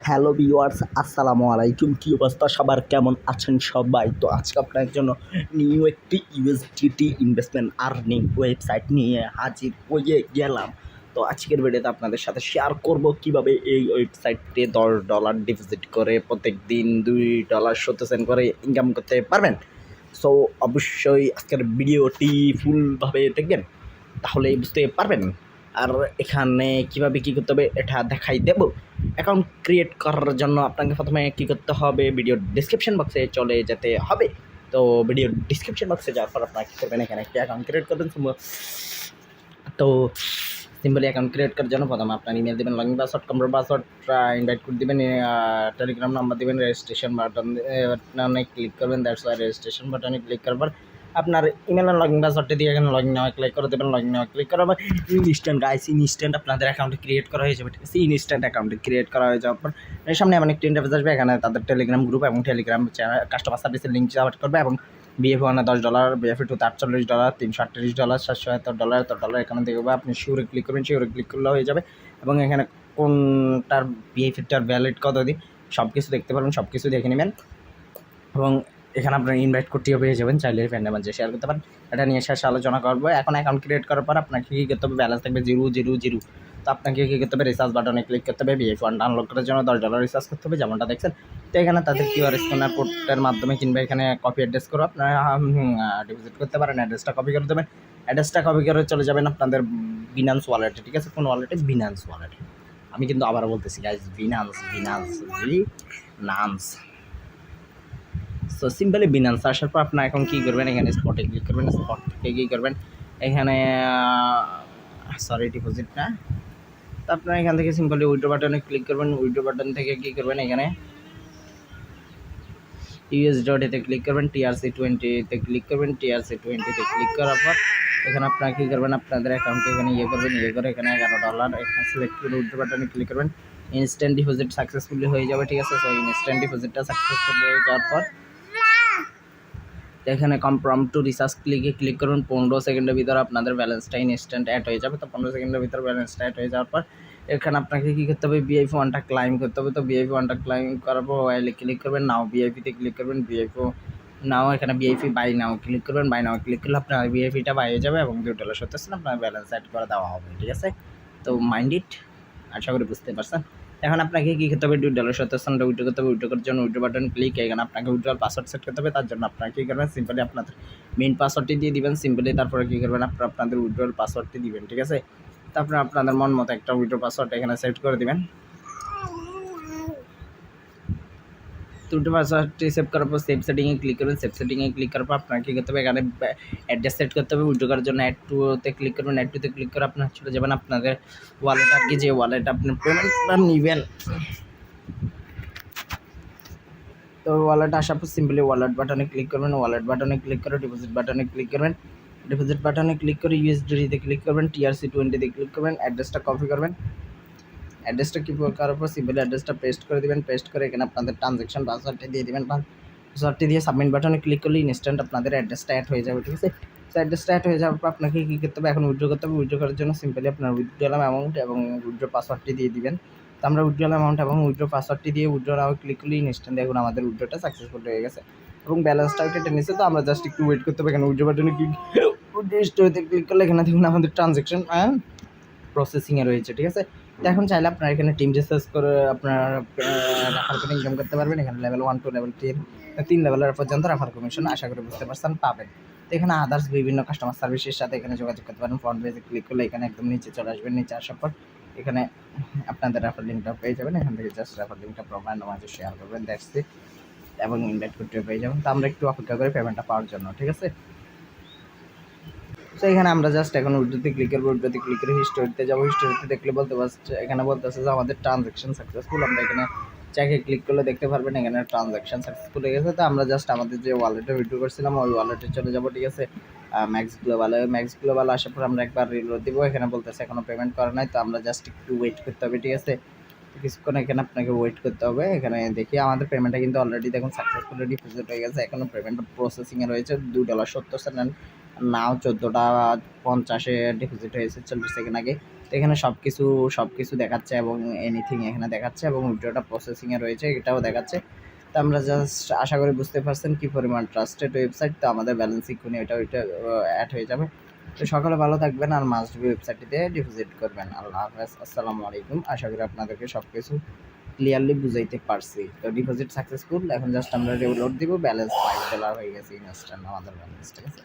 Hello viewers, আসসালামু আলাইকুম। কী অবস্থা সবার, কেমন আছেন সবাই? তো আজকে আপনার জন্য নিউ একটি ইউএসডিটি ইনভেস্টমেন্ট আর্নিং ওয়েবসাইট নিয়ে হাজির হয়ে গেলাম। তো আজকের ভিডিওতে আপনাদের সাথে শেয়ার করব কিভাবে এই ওয়েবসাইটে $10 ডিপোজিট করে প্রত্যেক দিন $2 70 সেন্ট করে ইনকাম করতে পারবেন। সো অবশ্যই আজকের ভিডিওটি ফুলভাবে দেখবেন, তাহলেই বুঝতে পারবেন। আর এখানে কীভাবে কী করতে হবে এটা দেখাই দেব। অ্যাকাউন্ট ক্রিয়েট করার জন্য আপনাকে প্রথমে কী করতে হবে, ভিডিওর ডিসক্রিপশন বক্সে চলে যেতে হবে। তো ভিডিওর ডিসক্রিপশন বক্সে যাওয়ার পর আপনারা কী করবেন, এখানে একটি অ্যাকাউন্ট ক্রিয়েট করবেন। তো সিম্পলি অ্যাকাউন্ট ক্রিয়েট করার জন্য প্রথমে আপনার ইমেল দেবেন, login password, computer password, invite code দেবেন, টেলিগ্রাম নাম্বার দেবেন, রেজিস্ট্রেশন বাটনে ক্লিক করবেন। দ্যাটস ওয়াই রেজিস্ট্রেশন বাটনে ক্লিক করার পর আপনার ইমেল আর লগইন পাসওয়ার্ডটি দিয়ে এখানে লগইন নেওয়া ক্লিক করে দেবেন। লগইন নেওয়া ক্লিক করার পর ইনস্ট্যান্ট আপনাদের অ্যাকাউন্টে ক্রিয়েট করা হয়ে যাবে। ঠিক আছে, ইনস্ট্যান্ট অ্যাকাউন্টে ক্রিয়েট করা হয়ে যাওয়ার পর এর সামনে এমন একটি ইন্টারফেস আসবে। এখানে তাদের টেলিগ্রাম গ্রুপ এবং টেলিগ্রাম চ্যানেল কাস্টমার সার্ভিসের লিঙ্ক সাবমিট করবে এবং BF1 $10, BF2 $48, $338, $777, $100 এখানে দেখবে। আপনি শিওরে ক্লিক করবেন, শিওরে ক্লিক করলে হয়ে যাবে এবং এখানে কোনটার BF-টার ভ্যালিড কতদিন সব কিছু দেখতে পারবেন, সব কিছু দেখে নেবেন এবং এখানে আপনার ইনভাইট করতেও পেয়ে যাবেন, চাইলে ফ্রেন্ডের মাঝে শেয়ার করতে পারেন। এটা নিয়ে শেষ আলোচনা করবো। এখন অ্যাকাউন্ট ক্রিয়েট করার পর আপনাকে কী করতে হবে, ব্যালেন্স থাকবে 000। তো আপনাকে কী করতে হবে, রিচার্জ বাটনে ক্লিক করতে হবে। BF1 ডাউনলোড করার জন্য $10 রিচার্জ করতে হবে, যেমনটা দেখছেন। তো এখানে তাদের QR স্ক্যানার কোডের মাধ্যমে কিংবা এখানে কপি অ্যাড্রেস করে আপনারা ডিপোজিট করতে পারেন। অ্যাড্রেসটা কপি করে দেবেন, অ্যাড্রেসটা কপি করে চলে যাবেন আপনাদের বিনান্স ওয়ালেটে। ঠিক আছে, কোন ওয়ালেটে? বিনান্স ওয়ালেটে। আমি কিন্তু আবারও বলতেছি guys, Binance. So simply Binance আসার পর আপনার এখন কী করবেন, এখানে স্পটে ক্লিক করবেন। স্পট থেকে কী করবেন, এখানে ডিপোজিট না, তো আপনারা এখান থেকে সিম্পলি উইথড্র বাটনে ক্লিক করবেন। উইথড্র বাটন থেকে কী করবেন, এখানে USDT ক্লিক করবেন, TRC20-তে ক্লিক করবেন। TRC20-তে ক্লিক করার পর এখানে আপনারা কী করবেন, আপনাদের অ্যাকাউন্টে এখানে করবেন, করে এখানে $11 এখানে সিলেক্ট করে উইথড্র বাটনে ক্লিক করবেন। ইনস্ট্যান্ট ডিপোজিট সাকসেসফুলি হয়ে যাবে। ঠিক আছে, সো ইনস্ট্যান্ট ডিপোজিটটা সাকসেসফুলি হয়ে যাওয়ার পর এখানে কনফার্ম টু রিচার্জ ক্লিক করুন। 15 সেকেন্ডের ভিতরে আপনাদের ব্যালেন্সটা ইনস্ট্যান্ট অ্যাড হয়ে যাবে। তো 15 সেকেন্ডের ভিতরে ব্যালেন্সটা অ্যাড হয়ে যাওয়ার পর এখানে আপনাকে কী করতে হবে, BF1টা ক্লাইম করতে হবে। তো BF1টা ক্লাইম করার পর ওয়াইলে ক্লিক করবেন, নাও BIP-তে ক্লিক করবেন। নাও এখানে BIP বাই নাও ক্লিক করবেন। বাই নাও ক্লিক করলে আপনার BIP-টা বাই হয়ে যাবে এবং $2.70 আপনার ব্যালেন্স অ্যাড করে দেওয়া হবে। ঠিক আছে, তো মাইন্ড ইট, আশা করি বুঝতে পারছেন। এখন আপনাকে কী করতে হবে, $2.70 উইথড্র করতে হবে। উইথড্র করার জন্য উইথড্র বাটন ক্লিক, এখানে আপনাকে উইথড্রল পাসওয়ার্ড সেট করতে হবে। তার জন্য আপনারা কী করবেন, সিম্পলি আপনাদের মেইন পাসওয়ার্ডটি দিয়ে দিবেন। সিম্পলি তারপরে কী করবেন, আপনাদের উইথড্রল পাসওয়ার্ডটি দিবেন। ঠিক আছে, তারপরে আপনাদের মন মতো একটা উইথড্র পাসওয়ার্ড এখানে সেট করে দিবেন। উইথড্র পাসওয়ার্ডটি সেভ করার পর সেভ সেটিংয়ে ক্লিক করবেন। সেভ সেটিংয়ে ক্লিক করার পর আপনার কী করতে হবে, এখানে অ্যাড্রেস সেট করতে হবে। উইথড্র করার জন্য অ্যাড টুতে ক্লিক করবেন। অ্যাড টুতে ক্লিক করে আপনার চলে যাবেন আপনাদের ওয়ালেট, আর কি যে ওয়ালেট আপনি পেমেন্টটা নেবেন। তো ওয়ালেট আসার পর সিম্পলি ওয়ালেট বাটনে ক্লিক করবেন। ওয়ালেট বাটনে ক্লিক করে ডিপোজিট বাটনে ক্লিক করবেন। ডিপোজিট বাটনে ক্লিক করে USDT-তে ক্লিক করবেন। TRC20-তে ক্লিক করবেন। অ্যাড্রেসটা কপি করবেন। অ্যাড্রেসটা কপি করার পর সিম্পলি অ্যাড্রেসটা পেস্ট করে দেবেন। পেস্ট করে এখানে আপনাদের ট্রানজ্যাকশন পাসওয়ার্ডটি দিয়ে দেবেন। পাসওয়ার্ডটি দিয়ে সাবমিট বাটনে ক্লিক করলে ইনস্ট্যান্ট আপনাদের অ্যাড্রেসটা অ্যাড হয়ে যাবে। ঠিক আছে, তো অ্যাড্রেসটা অ্যাড হয়ে যাওয়ার পর আপনাকে কী করতে হবে, এখন উইথড্র করতে হবে। উইথড্র করার জন্য সিম্পলি আপনার উইথড্রল অ্যামাউন্ট এবং উইথড্র পাসওয়ার্ডটি দিয়ে দিবেন। তো আমরা উইথড্রল অ্যামাউন্ট এবং উইথড্র পাসওয়ার্ডটি দিয়ে উইথড্র নাও ক্লিক করলে ইনস্ট্যান্ট দেখুন আমাদের উইথড্রটা সাকসেসফুল হয়ে গেছে এবং ব্যালেন্সটাও কেটে নিচ্ছে। তো আমরা জাস্ট একটু ওয়েট করতে হবে। এখানে উইথড্র বাটনে স্টোরিতে ক্লিক করলে এখানে দেখুন আমাদের ট্রানজ্যাকশন প্রসেসিংয়ে রয়েছে। ঠিক আছে, তো এখন চাইলে আপনারা এখানে টিম রিসার্চ করে আপনারা রেফার করে ইনকাম করতে পারবেন। এখানে লেভেল 1 টু লেভেল 3 লেভেলের পর্যন্ত রেফার কমিশন আশা করি বুঝতে পারছেন পাবেন। তো এখানে আদার্স বিভিন্ন কাস্টমার সার্ভিসের সাথে এখানে যোগাযোগ করতে পারেন। ফ্রন্ট পেজে ক্লিক করলে এখানে একদম নিচে চলে আসবেন। নিচে আসার পর এখানে আপনাদের রেফার লিঙ্কটা পেয়ে যাবেন। এখান থেকে জাস্ট রেফার লিঙ্কটা প্রোফাইল মাঝে শেয়ার করবেন, দ্যাটস ইট, এবং ইনভাইট করতে পেয়ে যাবেন। তো আমরা একটু অপেক্ষা করি পেমেন্টটা পাওয়ার জন্য। ঠিক আছে, তো এখানে আমরা জাস্ট এখন উইথড্রোতে ক্লিক করবো। উইথড্রোতে ক্লিক করে হিস্টোরিতে যাবো। হিস্টোরিতে দেখলে বলতে পারছে, এখানে বলতেছে যে আমাদের ট্রানজ্যাকশন সাকসেসফুল। আমরা এখানে চেকে ক্লিক করলে দেখতে পারবেন এখানে ট্রানজ্যাকশন সাকসেসফুল হয়ে গেছে। তো আমরা জাস্ট আমাদের যে ওয়ালেটে উইথড্র করছিলাম ওই ওয়ালেটে চলে যাবো। ঠিক আছে, ম্যাক্স গ্লোবাল আসার পর আমরা একবার রিলোড দিব। এখানে বলতেছে এখনো পেমেন্ট করা নাই, তো আমরা জাস্ট একটু ওয়েট করতে হবে। ঠিক আছে, কিছুক্ষণ এখানে আপনাকে ওয়েট করতে হবে। এখানে দেখি আমাদের পেমেন্টটা কিন্তু অলরেডি দেখুন সাকসেসফুলি ডিপোজিট হয়ে গেছে। এখনও পেমেন্ট প্রসেসিংয়ে রয়েছে। $2.70 নাও 14:50 ডিপোজিট হয়েছে 40 সেকেন্ড আগে। তো এখানে সব কিছু দেখাচ্ছে এবং এনিথিং এখানে দেখাচ্ছে এবং উইথড্রটা প্রসেসিংয়ে রয়েছে, এটাও দেখাচ্ছে। তো আমরা জাস্ট আশা করি বুঝতে পারছেন কি পরিমাণ ট্রাস্টেড ওয়েবসাইট। তো আমাদের ব্যালেন্স এক্ষুনি ওইটা অ্যাড হয়ে যাবে। তো সকলে ভালো থাকবেন আর মাস্ট বি ওয়েবসাইটটিতে ডিপোজিট করবেন। আল্লাহ হাফেজ, আসসালামু আলাইকুম। আশা করি আপনাদেরকে সব কিছু ক্লিয়ারলি বুঝাইতে পারছি। তো ডিপোজিট সাকসেসফুল, এখন জাস্ট আমরা রিলোড দিব, ব্যালেন্স $5 হয়ে গেছে ইনস্ট্যান্ট আমাদের ব্যালেন্স, ঠিক আছে।